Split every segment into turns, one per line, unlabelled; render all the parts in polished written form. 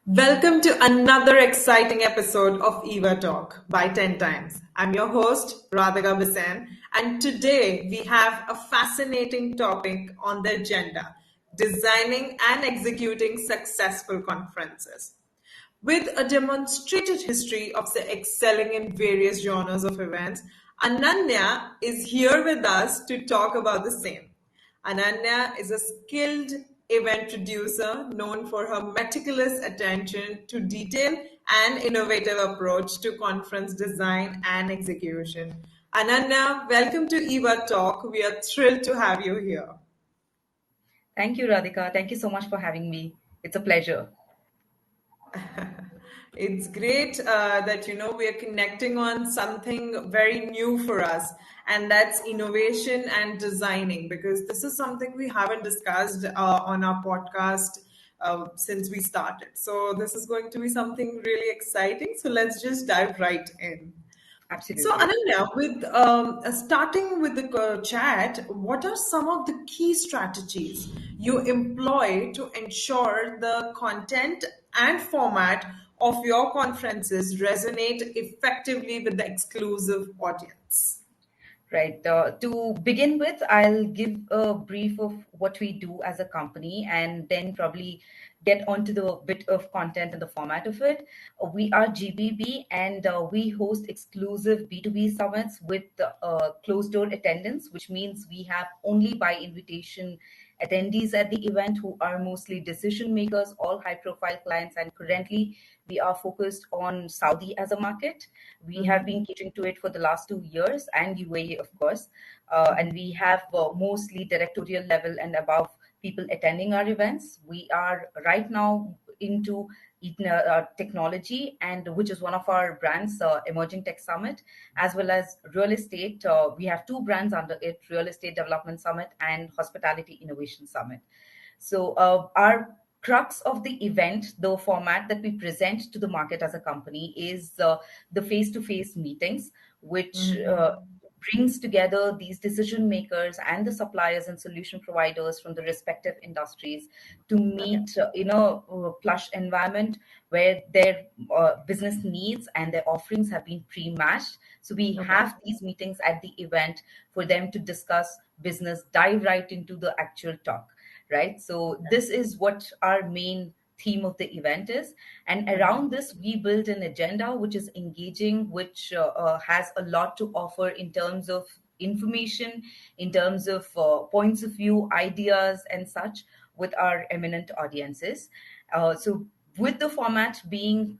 Welcome to another exciting episode of Eva Talk by 10 Times. I'm your host, Radhika Bisan, and today we have a fascinating topic on the agenda: designing and executing successful conferences. With a demonstrated history of excelling in various genres of events, Ananya is here with us to talk about the same. Ananya is a skilled event producer known for her meticulous attention to detail and innovative approach to conference design and execution. Ananya, welcome to Eva Talk. We are thrilled to have you here.
Thank you, Radhika. Thank you so much for having me. It's a pleasure.
It's great that we are connecting on something very new for us, and that's innovation and designing, because this is something we haven't discussed on our podcast since we started. So this is going to be something really exciting. So let's just dive right in. So,
Absolutely.
Ananya, with starting with the chat, what are some of the key strategies you employ to ensure the content and format of your conferences resonate effectively with the exclusive audience?
Right. To begin with, I'll give a brief of what we do as a company and then probably get onto the bit of content and the format of it. We are GBB and we host exclusive B2B summits with closed door attendance, which means we have only by invitation attendees at the event who are mostly decision makers, all high profile clients. And currently, we are focused on Saudi as a market. We have been catering to it for the last 2 years and UAE, of course. And we have mostly directorial level and above people attending our events. We are right now into technology, and which is one of our brands, Emerging Tech Summit, as well as real estate. We have two brands under it: Real Estate Development Summit and Hospitality Innovation Summit. So our crux of the event, the format that we present to the market as a company, is the face-to-face meetings, which brings together these decision makers and the suppliers and solution providers from the respective industries to
Okay.
meet in a plush environment where their business needs and their offerings have been pre-matched. So we
Okay.
have these meetings at the event for them to discuss business, dive right into the actual talk, right? So this is what our main theme of the event is, and around this we build an agenda which is engaging, which has a lot to offer in terms of information, in terms of points of view, ideas and such, with our eminent audiences. So with the format being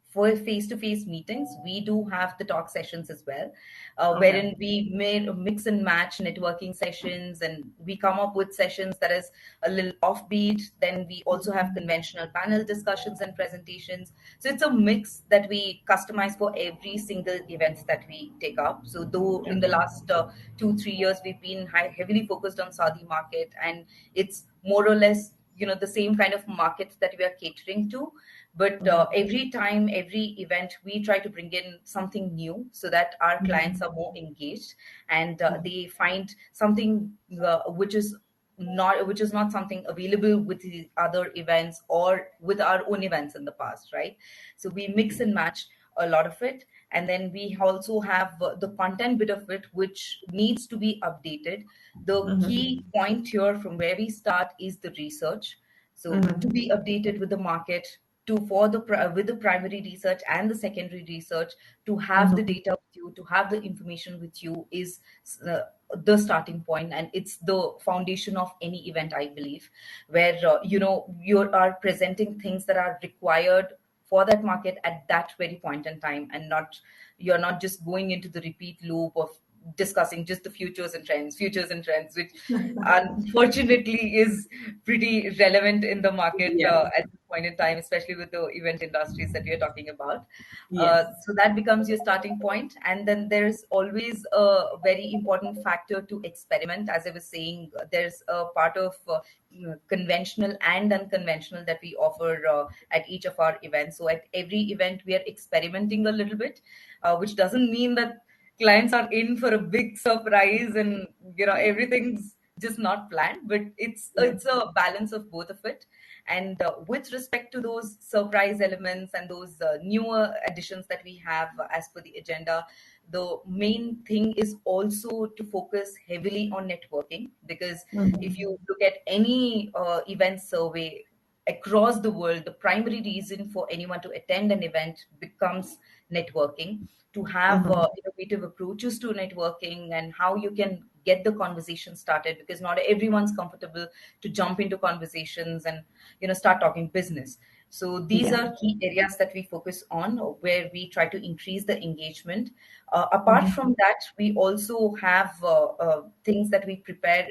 for face-to-face meetings, we do have the talk sessions as well,
Okay.
wherein we made a mix and match networking sessions, and we come up with sessions that is a little offbeat. Then we also have conventional panel discussions and presentations. So it's a mix that we customize for every single event that we take up. So though in the last 2 3 years we've been heavily focused on Saudi market, and it's more or less the same kind of market that we are catering to, but every time, every event, we try to bring in something new so that our clients are more engaged, and they find something which is not something available with the other events or with our own events in the past, right? So we mix and match a lot of it, and then we also have the content bit of it which needs to be updated. The key point here from where we start is the research, so to be updated with the market, to for the with the primary research and the secondary research, to have the data with you, to have the information with you, is uh, the starting point, and it's the foundation of any event, I believe, where you are presenting things that are required for that market at that very point in time, and not you're not just going into the repeat loop of discussing just the futures and trends, which unfortunately is pretty relevant in the market
Yeah.
at this point in time, especially with the event industries that we are talking about.
Yes.
So that becomes your starting point, and then there's always a very important factor to experiment. As I was saying, there's a part of conventional and unconventional that we offer at each of our events. So at every event, we are experimenting a little bit, which doesn't mean that clients are in for a big surprise and everything's just not planned, but it's
Yeah.
it's a balance of both of it. And with respect to those surprise elements and those newer additions that we have as per the agenda, the main thing is also to focus heavily on networking, because if
Mhm.
you look at any event survey across the world, the primary reason for anyone to attend an event becomes networking, to have
Mhm.
innovative approaches to networking and how you can get the conversation started, because not everyone's comfortable to jump into conversations and start talking business. So these
Yeah.
are key areas that we focus on, where we try to increase the engagement. Apart
Mhm.
from that, we also have things that we prepare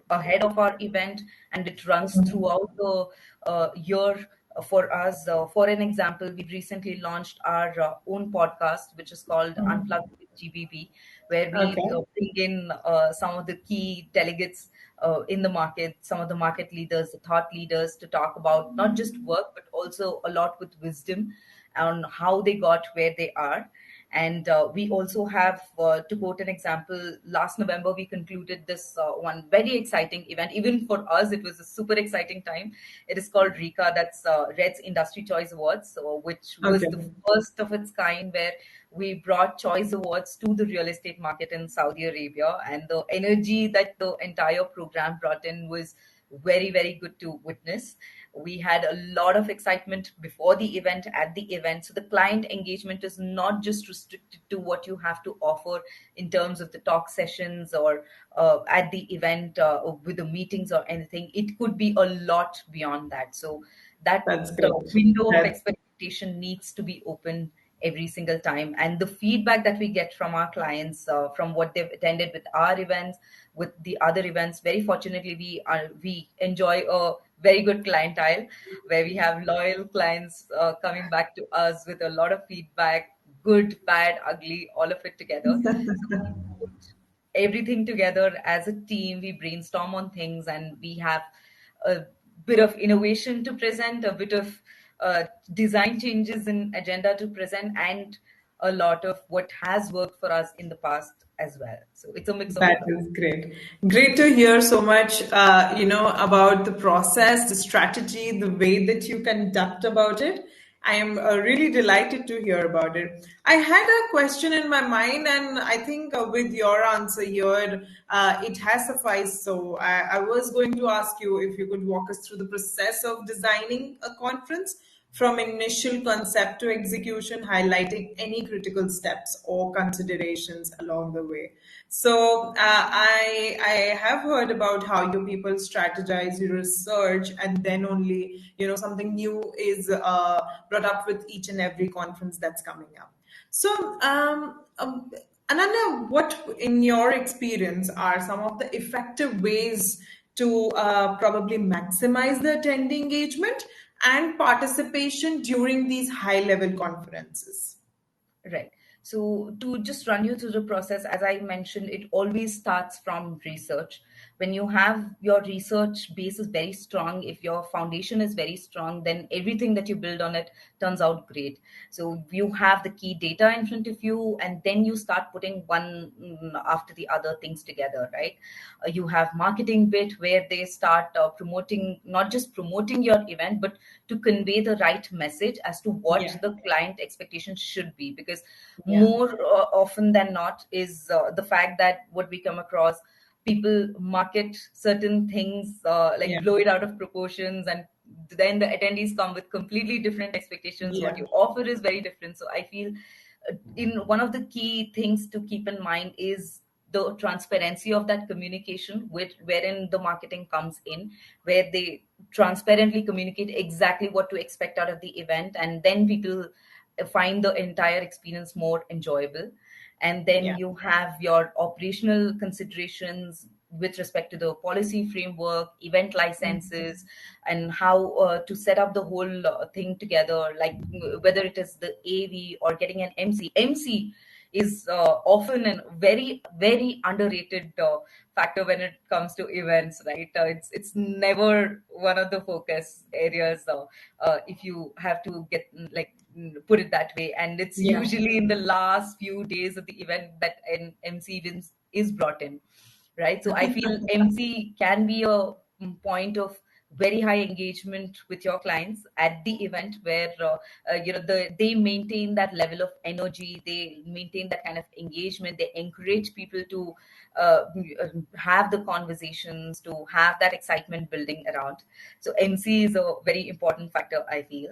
ahead of our event, and it runs
Mhm.
throughout the year for us. For an example, we recently launched our own podcast, which is called
Mhm.
Unplugged with GBB, where we
Okay.
bring in some of the key delegates in the market, some of the market leaders, the thought leaders, to talk about not just work, but also a lot with wisdom on how they got where they are. And we also have, to quote an example, last November, we concluded this one very exciting event. Even for us, it was a super exciting time. It is called RICA, that's Red's Industry Choice Awards, so, which was the
Okay.
first of its kind, where we brought choice awards to the real estate market in Saudi Arabia. And the energy that the entire program brought in was very, very good to witness. We had a lot of excitement before the event, at the event. So the client engagement is not just restricted to what you have to offer in terms of the talk sessions or at the event with the meetings or anything. It could be a lot beyond that. So that
That's great.
window of
That
experimentation needs to be open every single time. And the feedback that we get from our clients, from what they've attended with our events, with the other events, very fortunately we enjoy a very good clientele, where we have loyal clients coming back to us with a lot of feedback, good, bad, ugly, all of it together. So we put everything together as a team, we brainstorm on things, and we have a bit of innovation to present, a bit of design changes in agenda to present, and a lot of what has worked for us in the past as well. So it's a mix of
That
all of
is great. Great to hear so much, about the process, the strategy, the way that you conduct about it. I am really delighted to hear about it. I had a question in my mind, and I think with your answer here, it has sufficed. So I was going to ask you if you could walk us through the process of designing a conference from initial concept to execution, highlighting any critical steps or considerations along the way. So I have heard about how you people strategize, you research, and then only something new is brought up with each and every conference that's coming up. So Ananya, what in your experience are some of the effective ways to probably maximize the attendee engagement and participation during these high level conferences?
Right. So, to just run you through the process, as I mentioned, it always starts from research. When you have your research base is very strong, if your foundation is very strong, then everything that you build on it turns out great. So, you have the key data in front of you, and then you start putting one after the other things together, right? You have marketing bit, where they start promoting, not just promoting your event, but to convey the right message as to what
Yeah,
the client expectations should be. Because
yeah,
more often than not is the fact that what we come across, people market certain things, like
yeah,
blow it out of proportions, and then the attendees come with completely different expectations. What
yeah,
you offer is very different. So I feel in one of the key things to keep in mind is the transparency of that communication, which wherein the marketing comes in, where they transparently communicate exactly what to expect out of the event, and then people find the entire experience more enjoyable. And then
yeah.
you have your operational considerations with respect to the policy framework, event licenses, and how to set up the whole thing together, like whether it is the AV or getting an MC is often a very, very underrated factor when it comes to events, right? It's never one of the focus areas, if you have to get like put it that way. And it's
Yeah.
usually in the last few days of the event that an MC is brought in, right? So I feel MC can be a point of very high engagement with your clients at the event, where they maintain that level of energy, they maintain that kind of engagement, they encourage people to uh, have the conversations, to have that excitement building around. So MC is a very important factor, I feel.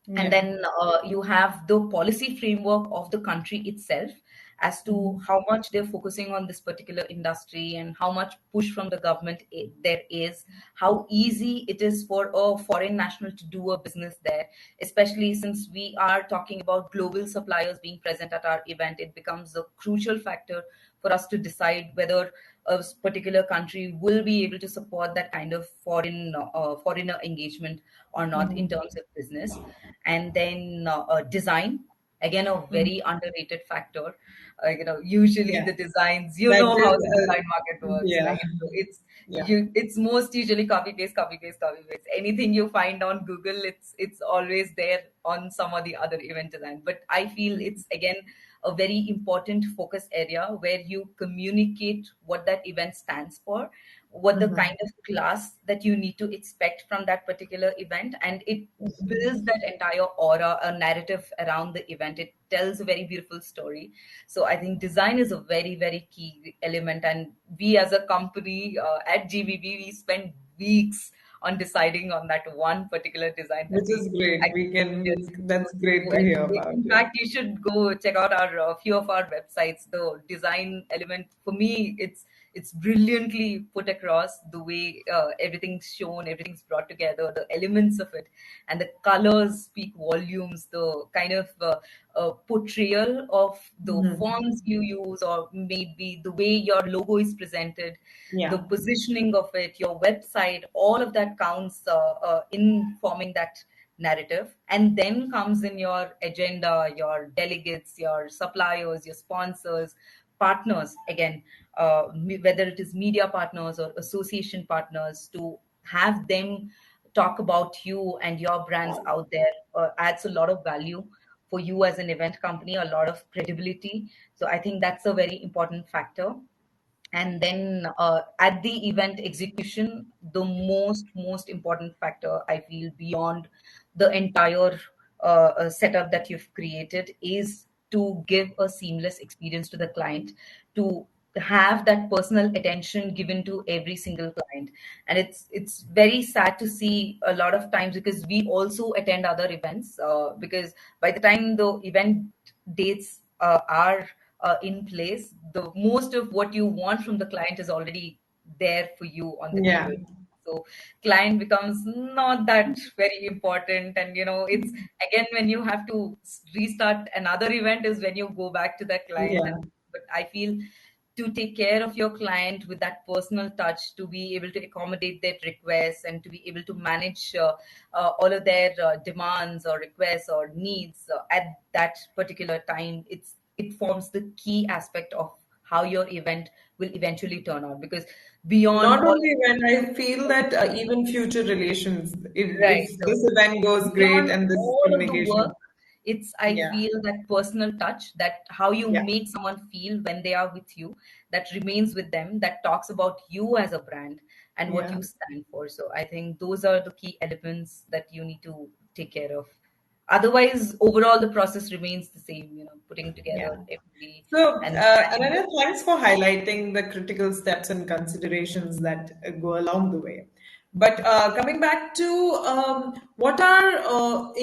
And
Yeah.
then you have the policy framework of the country itself as to
Mhm.
how much they're focusing on this particular industry and how much push from the government there is, how easy it is for a foreign national to do a business there, especially since we are talking about global suppliers being present at our event. It becomes a crucial factor for us to decide whether a particular country will be able to support that kind of foreigner engagement or not in
Mhm.
terms of business. And then design, again a
Mhm.
very underrated factor. Usually
Yeah.
the designs,
That
how
is,
the design market works,
yeah,
right? So
yeah.
it's most usually copy paste, copy paste, copy paste. Anything you find on Google, it's always there on some or the other event design. But I feel it's again a very important focus area where you communicate what that event stands for, what the
Mhm.
kind of class that you need to expect from that particular event, and it builds that entire aura, a narrative around the event. It tells a very beautiful story. So I think design is a very, very key element. And we as a company at GBB, we spend weeks on deciding on that one particular design that
Which
we
is great. We
actually
can,
just
that's
do.
great to hear about
In
it.
fact, you should go check out our few of our websites. The design element for me, it's brilliantly put across, the way everything's shown, everything's brought together, the elements of it, and the colors speak volumes. The kind of portrayal of the
Mhm.
fonts you use, or maybe the way your logo is presented, the
Yeah.
positioning of it, your website, all of that counts in forming that narrative. And then comes in your agenda, your delegates, your suppliers, your sponsors, partners, again, whether it is media partners or association partners, to have them talk about you and your brands out there adds a lot of value for you as an event company, a lot of credibility. So I think that's a very important factor. And then at the event execution, the most important factor, I feel, beyond the entire setup that you've created, is to give a seamless experience to the client, to have that personal attention given to every single client. And it's very sad to see a lot of times, because we also attend other events, because by the time the event dates are in place, the most of what you want from the client is already there for you on the
Yeah.
table. So client becomes not that very important. And it's again, when you have to restart another event, is when you go back to that client.
Yeah.
And but I feel, to take care of your client with that personal touch, to be able to accommodate their requests, and to be able to manage all of their demands or requests or needs at that particular time, it forms the key aspect of how your event will eventually turn out. Because beyond
Not
all,
only when I feel that even future relations,
right,
if
so
this event goes great
beyond
and this
all of the work,
communication,
it's, I
yeah,
feel, that personal touch, that how you
yeah,
make someone feel when they are with you, that remains with them, that talks about you as a brand and what
yeah,
you stand for. So I think those are the key elements that you need to take care of. Otherwise, overall the process remains the same, putting
yeah.
together everybody
So,
and matching the.
Ananya, thanks for highlighting the critical steps and considerations that go along the way. But coming back to what are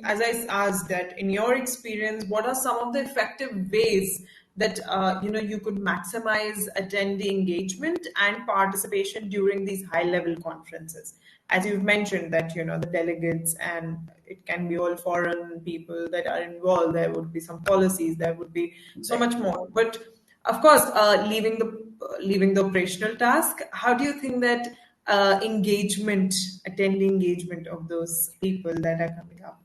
as I asked that in your experience, what are some of the effective ways that you could maximize attendee engagement and participation during these high level conferences? As you've mentioned that the delegates, and it can be all foreign people that are involved, there would be some policies, there would be so
Right.
much more, but of course leaving the operational task, how do you think that engagement attendee engagement of those people that are coming up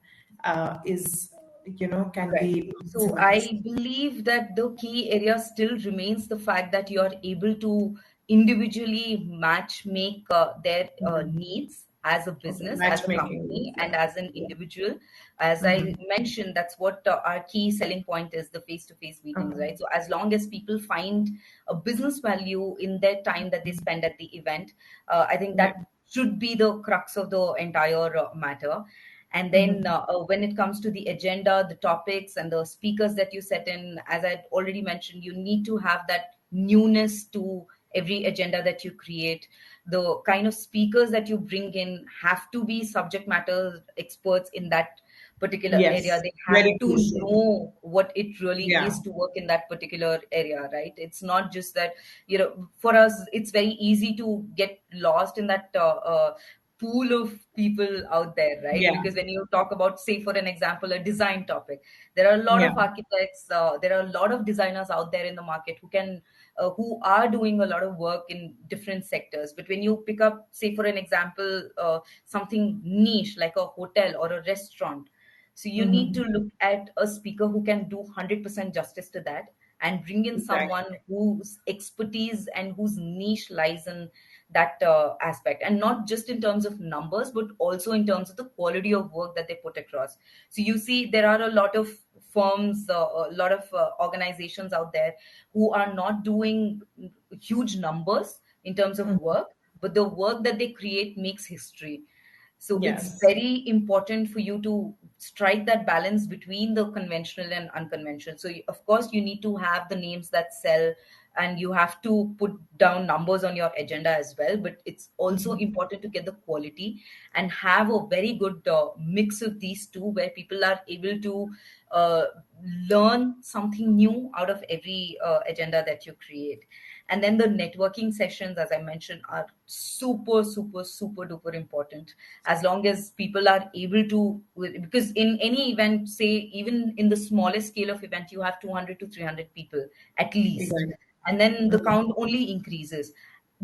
is can
Right.
be
So
maximized?
I believe that the key area still remains the fact that you are able to individually match make their
Mhm.
needs as a
Okay,
business, as a
matchmaking,
company, and
yeah,
as an
yeah.
individual. As I
Mhm.
mentioned, that's what our key selling point is, the face-to-face meetings,
Okay,
right? So as long as people find a business value in their time that they spend at the event, I think
yeah,
that should be the crux of the entire matter. And then
Mhm.
when it comes to the agenda, the topics, and the speakers that you set in, as I already mentioned, you need to have that newness to every agenda that you create. The kind of speakers that you bring in have to be subject matter experts in that particular area.
Yes,
They have
very
to
crucial.
know what it really
Yeah,
is to work in that particular area, right? It's not just that, for us, it's very easy to get lost in that pool of people out there, right?
yeah,
Because when you talk about, say, for an example, a design topic, there are a lot
yeah.
of architects, there are a lot of designers out there in the market who are doing a lot of work in different sectors. But when you pick up, say, for an example, something niche like a hotel or a restaurant, so you need to
Mhm.
look at a speaker who can do 100% justice to that, and bring in someone
Exactly.
whose expertise and whose niche lies in that aspect, and not just in terms of numbers, but also in terms of the quality of work that they put across. So you see, there are a lot of firms, a lot of organizations out there who are not doing huge numbers in terms of
Mhm.
work, but the work that they create makes history. So it's
Yes,
very important for you to strike that balance between the conventional and unconventional. So, of course, you need to have the names that sell, and you have to put down numbers on your agenda as well. But it's also
Mhm.
important to get the quality and have a very good mix of these two, where people are able to uh, learn something new out of every agenda that you create. And then the networking sessions, as I mentioned, are super, super, super duper important. As long as people are able to, because in any event, say even in the smallest scale of event, you have 200 to 300 people at least,
Exactly.
and then the
Mhm.
count only increases.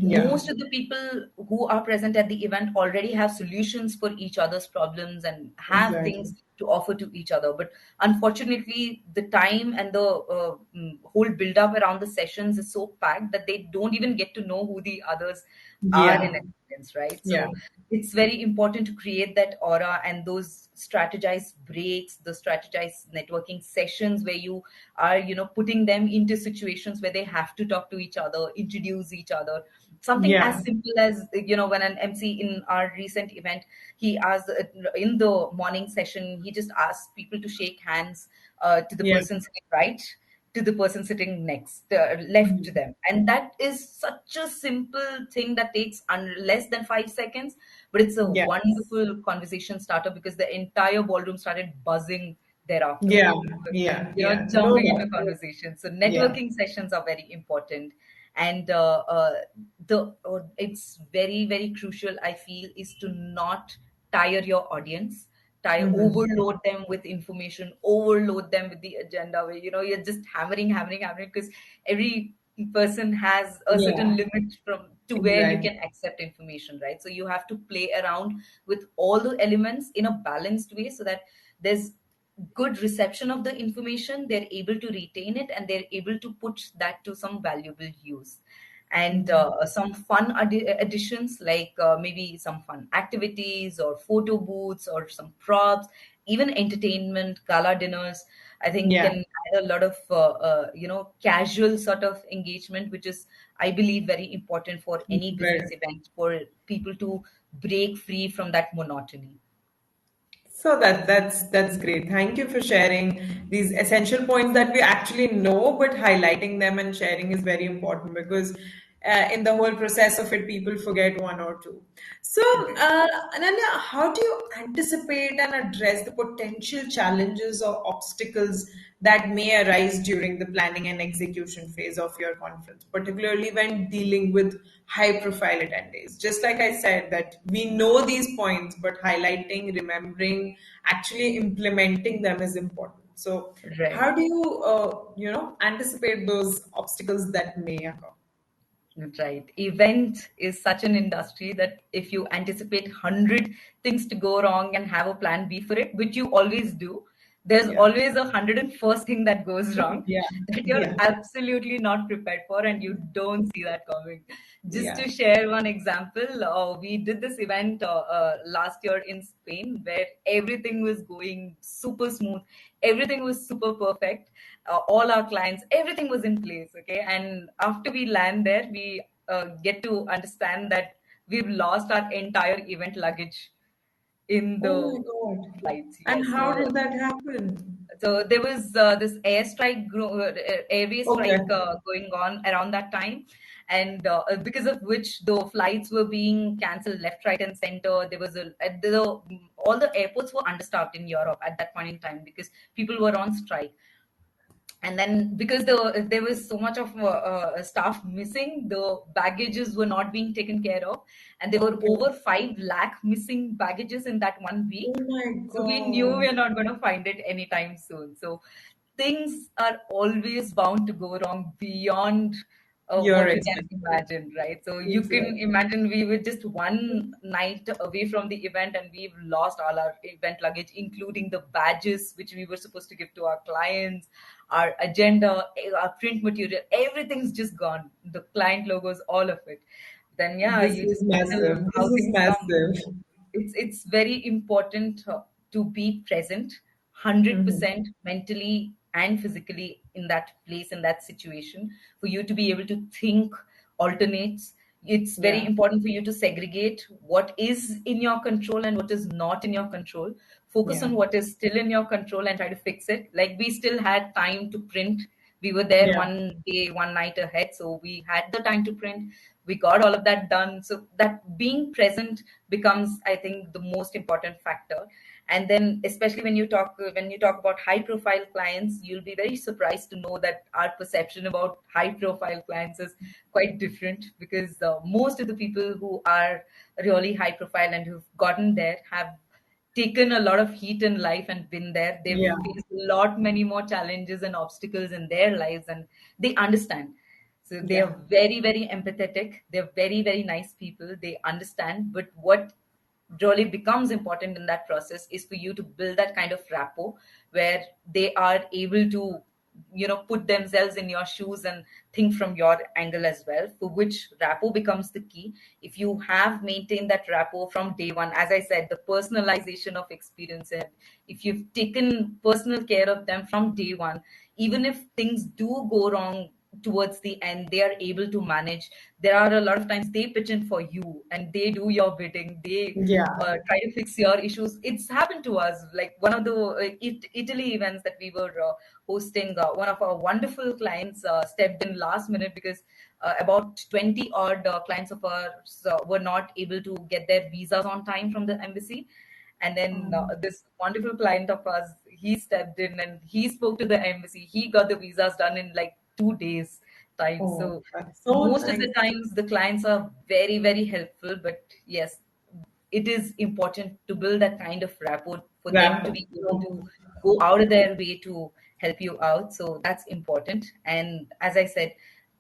Yeah,
Most of the people who are present at the event already have solutions for each other's problems and have
exactly.
things to offer to each other. But unfortunately, the time and the whole build up around the sessions is so packed that they don't even get to know who the others are in
Yeah,
attendance, right?
yeah,
So it's very important to create that aura, and those strategized breaks, the strategized networking sessions where you are, putting them into situations where they have to talk to each other, introduce each other. Something
yeah.
as simple as, when an MC in our recent event, he asked, in the morning session, he just asked people to shake hands, to the
Yeah.
person sitting right, to the person sitting next, left to
Mhm.
them. And that is such a simple thing that takes less than 5 seconds, but it's a
Yes.
wonderful conversation starter, because the entire ballroom started buzzing thereafter.
Yeah, yeah, yeah. No
Jumping into
doubt.
conversation. So
Yeah.
networking sessions are very important. And the it's very, very crucial, I feel, is to not tire your audience, tire
Mhm.
overload them with information, overload them with the agenda, where you're just hammering, hammering, hammering, because every person has a certain
Yeah,
limit from to where you
exactly.
can accept information, right? So you have to play around with all the elements in a balanced way, so that there's good reception of the information, they're able to retain it, and they're able to put that to some valuable use. And
Mhm.
some fun additions, like maybe some fun activities or photo booths or some props, even entertainment, gala dinners, I think
Yeah,
can add a lot of casual sort of engagement, which is, I believe, very important for any
very.
business event, for people to break free from that monotony.
So that's great. Thank you for sharing these essential points that we actually know, but highlighting them and sharing is very important because in the whole process of it, people forget one or two. So,
Correct.
Ananya, how do you anticipate and address the potential challenges or obstacles that may arise during the planning and execution phase of your conference, particularly when dealing with high profile attendees? Just like I said, that we know these points, but highlighting, remembering, actually implementing them is important. So,
Right.
how do you, anticipate those obstacles that may occur?
Right. Event is such an industry that if you anticipate 100 things to go wrong and have a plan B for it, which you always do, there's
Yeah,
always 101st thing that goes wrong
yeah,
that you're
yeah,
absolutely not prepared for, and you don't see that coming. Just
yeah.
to share one example, we did this event last year in Spain, where everything was going super smooth, everything was super perfect, all our clients, everything was in place. Okay, and after we land there, we get to understand that we've lost our entire event luggage in
Oh
the
my God.
flights.
And
Yes.
how did that happen?
So there was this airway
Okay.
strike going on around that time, and because of which the flights were being cancelled left, right, and center. There was all the airports were understaffed in Europe at that point in time because people were on strike. And then because there was so much of staff missing, the baggages were not being taken care of, and there were
Okay.
over 5 lakh missing baggages in that one
Oh
week.
my
So we knew we
God.
are not going to find it anytime soon. So things are always bound to go wrong beyond
Your
what you can
expectation.
imagine, right? So you can
Exactly.
imagine we were just one night away from the event and we've lost all our event luggage, including the badges which we were supposed to give to our clients, our agenda, our print material, everything's just gone. The client logos, all of it. Then yeah,
This
you
is
just handle
massive. This
how
is
things come.
massive.
It's very important to be present
Hmm.
100% mentally and physically in that place, in that situation, for you to be able to think alternates. It's very
Yeah.
important for you to segregate what is in your control and what is not in your control. Focus
Yeah.
on what is still in your control and try to fix it. Like we still had time to print. We were there
Yeah.
one day, one night ahead, so we had the time to print. We got all of that done. So that being present becomes, I think, the most important factor. And then especially when you talk about high profile clients, you'll be very surprised to know that our perception about high profile clients is quite different, because most of the people who are really high profile and who've gotten there have taken a lot of heat in life and been there. They've
Yeah.
faced a lot many more challenges and obstacles in their lives, and they understand. So they
Yeah.
are very, very empathetic. They're very, very nice people. They understand. But what really becomes important in that process is for you to build that kind of rapport where they are able to put themselves in your shoes and think from your angle as well, for which rapport becomes the key. If you have maintained that rapport from day one, as I said, the personalization of experience, and if you've taken personal care of them from day one, even if things do go wrong towards the end, they are able to manage. There are a lot of times they pitch in for you and they do your bidding. They
Yeah.
try to fix your issues. It's happened to us. Like one of the Italy events that we were hosting, one of our wonderful clients stepped in last minute because about 20 odd clients of ours were not able to get their visas on time from the embassy. And then this wonderful client of ours, he stepped in and he spoke to the embassy. He got the visas done in like 2 days time.
Oh,
So
that's so
most of
nice.
the times the clients are very, very helpful. But yes, it is important to build that kind of rapport for them to
Rapport.
be able to go out of their way to help you out. So that's important. And as I said,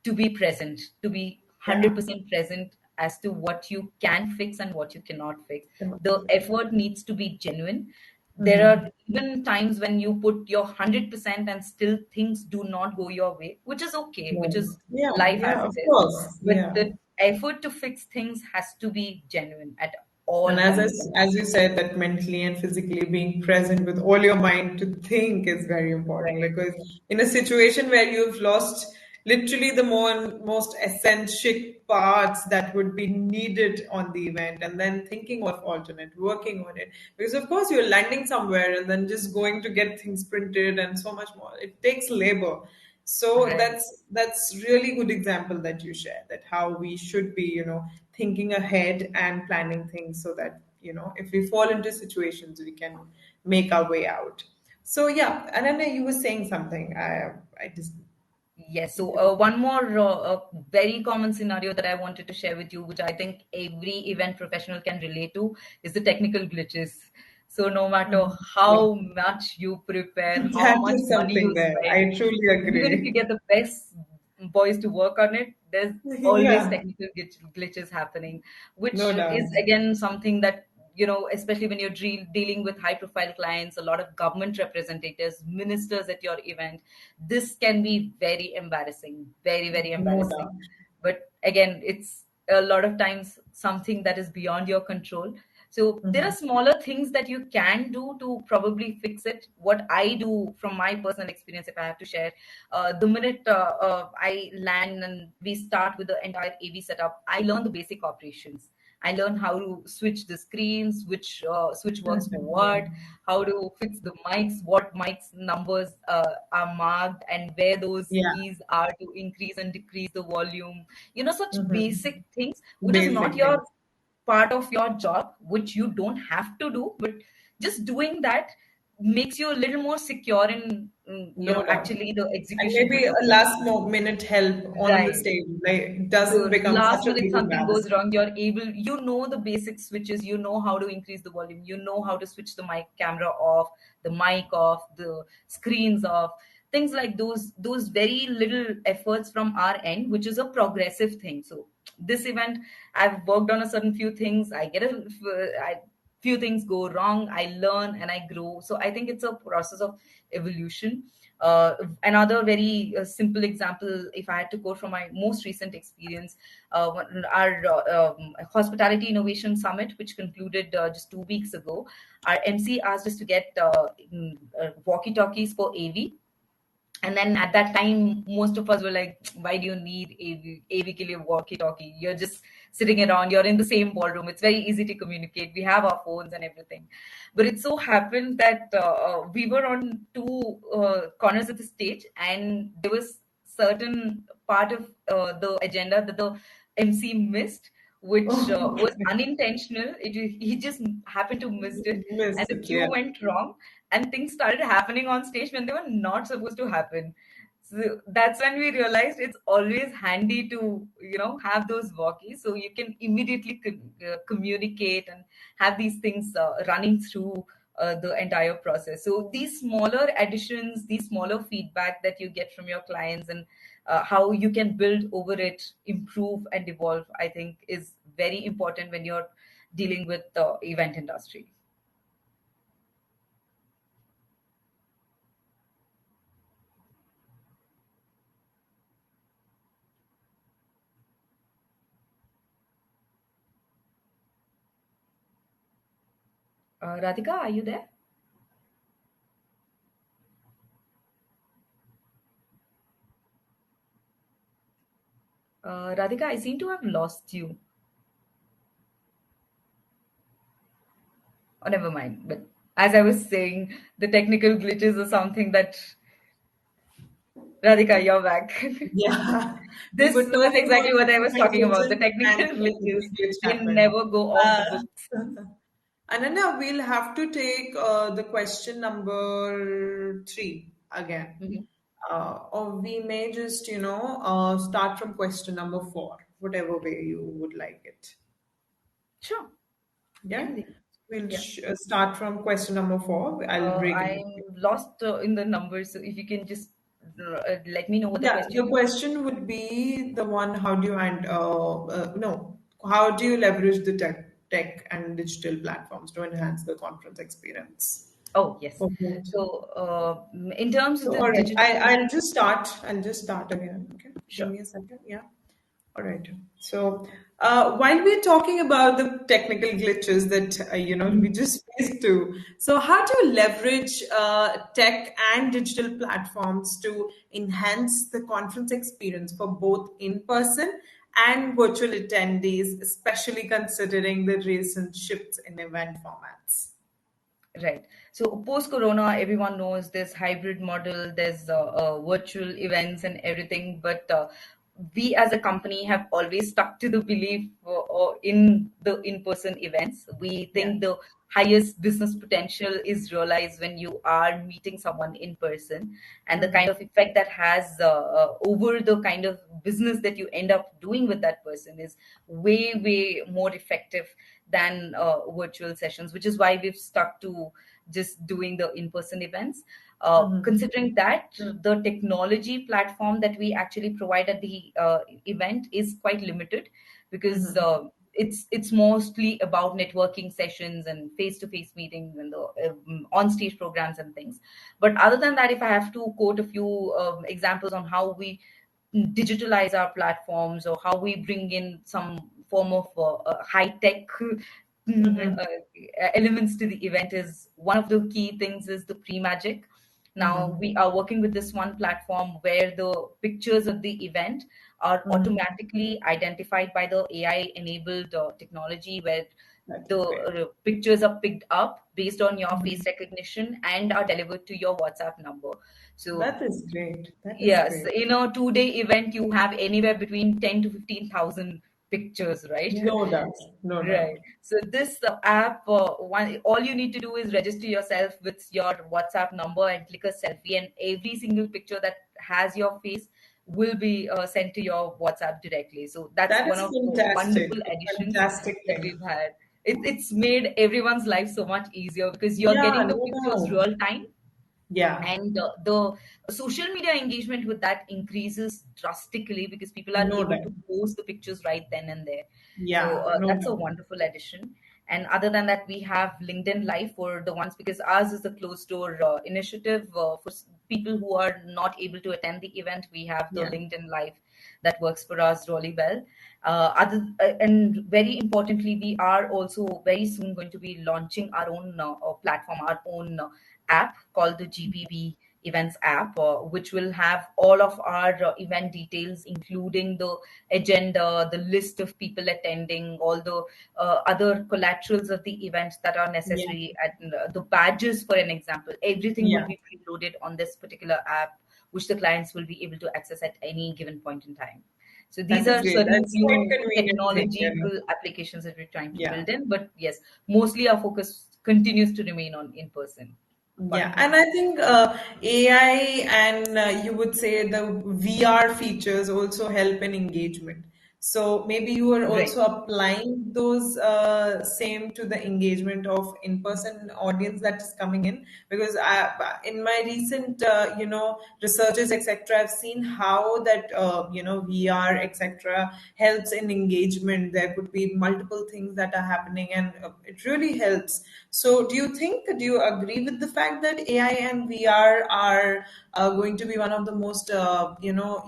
to be present, to be
Yeah.
100% present as to what you can fix and what you cannot fix. The effort needs to be genuine. There
Hmm.
are even times when you put your 100% and still things do not go your way, which is okay, which
Yeah.
is
Yeah.
life
Yeah.
as it
Of
is.
course.
But
Yeah.
the effort to fix things has to be genuine at all
And
times.
as you said, that mentally and physically being present with all your mind to think is very important,
Right,
because in a situation where you've lost literally the most essential parts that would be needed on the event, and then thinking of alternate, working on it, because of course you're landing somewhere and then just going to get things printed and so much more. It takes labor. So
right.
that's really good example that you share, that how we should be, thinking ahead and planning things so that, if we fall into situations, we can make our way out. So yeah, Ananya, you were saying something. I just
Yes. So one more very common scenario that I wanted to share with you, which I think every event professional can relate to, is the technical glitches. So no matter
yeah,
how much you prepare, how
that
much
is
money
something
you
there.
spend,
I truly
even if you
agree.
get the best boys to work on it, there's always
Yeah,
technical glitches happening, which
no doubt.
is again something that, especially when you're dealing with high profile clients, a lot of government representatives, ministers at your event, this can be very embarrassing, very, very
No
embarrassing.
doubt.
But again, it's a lot of times something that is beyond your control. So there are smaller things that you can do to probably fix it. What I do from my personal experience, if I have to share, the minute I land and we start with the entire AV setup, I learn the basic operations. I learn how to switch the screens, which switch works for what, how to fix the mics, what mics numbers are marked, and where those
Yeah.
keys are to increase and decrease the volume. Such
Mhm.
basic things, which is not
Basic
your
things.
part of your job, which you don't have to do, but just doing that makes you a little more secure in
No doubt.
actually the
And
execution
maybe
bit of
a
it.
last minute help on the
Right.
stage, like it doesn't
So
become
last
such a
minute
big
something goes
embarrassment.
wrong, you're able, the basic switches, how to increase the volume, how to switch the mic camera off, the mic off, the screens off, things like those very little efforts from our end, which is a progressive thing. So this event, I've worked on a certain few things, few things go wrong, I learn and I grow. So I think it's a process of evolution. Another very simple example, if I had to quote from my most recent experience, our Hospitality Innovation Summit, which concluded just 2 weeks ago, our MC asked us to get walkie talkies for AV. And then at that time, most of us were like, why do you need AV ke liye walkie talkie? You're just sitting around, you're in the same ballroom. It's very easy to communicate. We have our phones and everything. But it so happened that we were on two corners of the stage, and there was certain part of the agenda that the MC missed, which
Oh,
was unintentional. He just happened to miss it, and
missed
the
it,
cue
yeah.
went wrong, and things started happening on stage when they were not supposed to happen. So that's when we realized it's always handy to have those walkies, so you can immediately communicate and have these things running through the entire process. So these smaller additions, these smaller feedback that you get from your clients, and how you can build over it, improve and evolve, I think is very important when you're dealing with the event industry. Radhika, are you there? Radhika, I seem to have lost you. Oh, never mind. But as I was saying, the technical glitches are something that, Radhika, you're back.
Yeah, we
This
were
is
talking
exactly what I
about
was
different
talking about. The
glitches
technical
and a
glitches,
technical glitch
they
happened.
never go off the
Uh,
books.
Ananya, we'll have to take the question number three again.
Mhm.
Or we may just, start from question number four, whatever way you would like it.
Sure.
Yeah,
Anything.
we'll
Yeah.
start from question number four. I'll break it.
I'm lost in the numbers. So if you can just let me know what the
Yeah,
question
the
is.
question would be the one, how do you and no, how do you leverage the tech and digital platforms to enhance the conference experience?
Oh, yes.
Okay.
So, in terms of
So,
the
all right,
digital,
I'll just start. I'll just start again. Okay, give
sure.
me a second. Yeah. All right. So, while we're talking about the technical glitches that we just faced too, so how do you leverage tech and digital platforms to enhance the conference experience for both in-person and virtual attendees, especially considering the recent shifts in event formats?
Right. So post-corona, everyone knows there's hybrid model, there's virtual events and everything. But we as a company have always stuck to the belief in the in-person events. We
Yeah.
think the highest business potential is realized when you are meeting someone in person, and the kind
Mm-hmm.
of effect that has over the kind of business that you end up doing with that person is way, way more effective than virtual sessions, which is why we've stuck to just doing the in-person events.
Mm-hmm.
Considering that the technology platform that we actually provide at the event is quite limited, because
Mm-hmm.
it's mostly about networking sessions and face-to-face meetings and the on-stage programs and things. But other than that, if I have to quote a few examples on how we digitalize our platforms, or how we bring in some form of high tech
Mm-hmm.
elements to the event, is one of the key things is the pre magic. Now we are working with this one platform where the pictures of the event are
Mhm.
automatically identified by the AI enabled technology, where
That
the
is great.
pictures are picked up based on your face
Mhm.
recognition and are delivered to your WhatsApp number. So
That is great. That is
yes,
great.
in a 2 day event, you have anywhere between 10 to 15,000 pictures, right?
No doubt. No
Right.
doubt.
So this app, all you need to do is register yourself with your WhatsApp number and click a selfie, and every single picture that has your face will be sent to your WhatsApp directly. So that's
That
one
is
of the
fantastic.
wonderful additions
Fantastic
that
thing.
we've had. It's made everyone's life so much easier because you're
Yeah,
getting the
no
pictures
doubt.
real time,
Yeah,
and the social media engagement with that increases drastically because people are
no
able
doubt.
to post the pictures right then and there. So
Yeah, no
that's a
doubt.
wonderful addition. And other than that, we have LinkedIn Live for the ones, because ours is the closed door initiative for people who are not able to attend the event. We have the
Yeah,
LinkedIn Live that works for us really well. And very importantly, we are also very soon going to be launching our own platform, our own app called the GBB Events app, which will have all of our event details, including the agenda, the list of people attending, all the other collaterals of the event that are
yeah,
necessary, and the badges, for an example. Everything will
yeah.
be preloaded on this particular app, which the clients will be able to access at any given point in time. So these
That is
are
great.
certain
That's quite
few
convenient thing, you know.
technological applications that we're trying to
Yeah.
build in. But yes, mostly our focus continues to remain on in-person
Yeah, and I think AI and you would say the VR features also help in engagement. So maybe you are
Right.
also applying those same to the engagement of in-person audience that is coming in. Because in my recent, researches, etc., I've seen how that, VR, etc., helps in engagement. There could be multiple things that are happening, and it really helps. So, do you agree with the fact that AI and VR are going to be one of the most,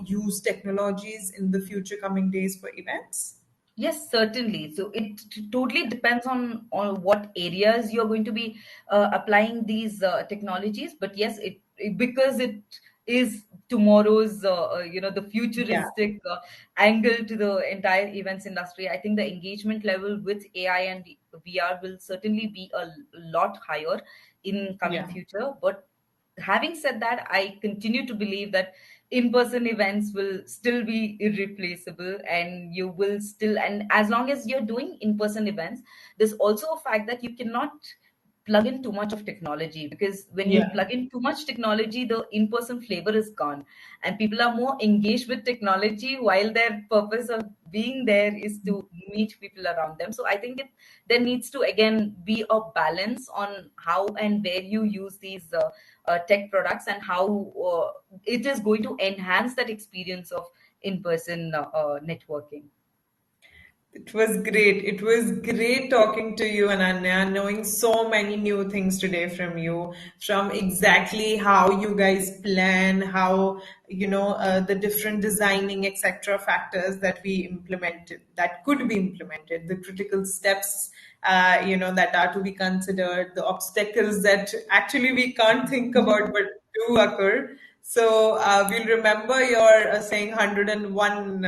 used technologies in the future coming days for events?
Yes, certainly. So it totally depends on what areas you're going to be applying these technologies. But yes, because it is tomorrow's the
Yeah,
futuristic angle to the entire events industry. I think the engagement level with AI and VR will certainly be a lot higher in coming
yeah,
future. But having said that, I continue to believe that in-person events will still be irreplaceable, and you will still, and as long as you're doing in-person events, there's also a fact that you cannot plug in too much of technology, because when you
yeah,
plug in too much technology, the in-person flavor is gone, and people are more engaged with technology while their purpose of being there is to meet people around them. So I think there needs to again be a balance on how and where you use these tech products, and how it is going to enhance that experience of in-person networking.
it was great. It was great talking to you, Ananya, knowing so many new things today from you, from exactly how you guys plan, how, the different designing, etc., factors that we implemented, that could be implemented, the critical steps, that are to be considered, the obstacles that actually we can't think about but do occur. So we'll remember your saying 101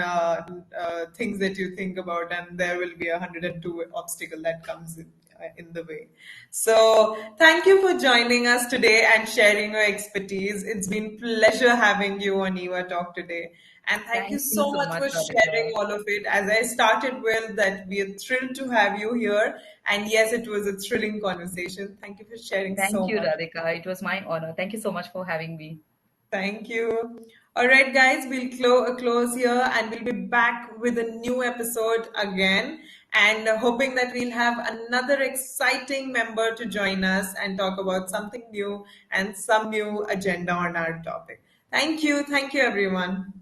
things that you think about, and there will be 102 obstacle that comes in the way. So thank you for joining us today and sharing your expertise. It's been pleasure having you on Eva Talk today. And thank you
Thank you
so
so
much
much,
for sharing
Radhika.
all of it. As I started with, that we are thrilled to have you here. And yes, it was a thrilling conversation. Thank you for sharing
Thank
so
you,
much.
Radhika. It was my honor. Thank you so much for having me.
Thank you. All right, guys, we'll close here, and we'll be back with a new episode again. And hoping that we'll have another exciting member to join us and talk about something new and some new agenda on our topic. Thank you. Thank you, everyone.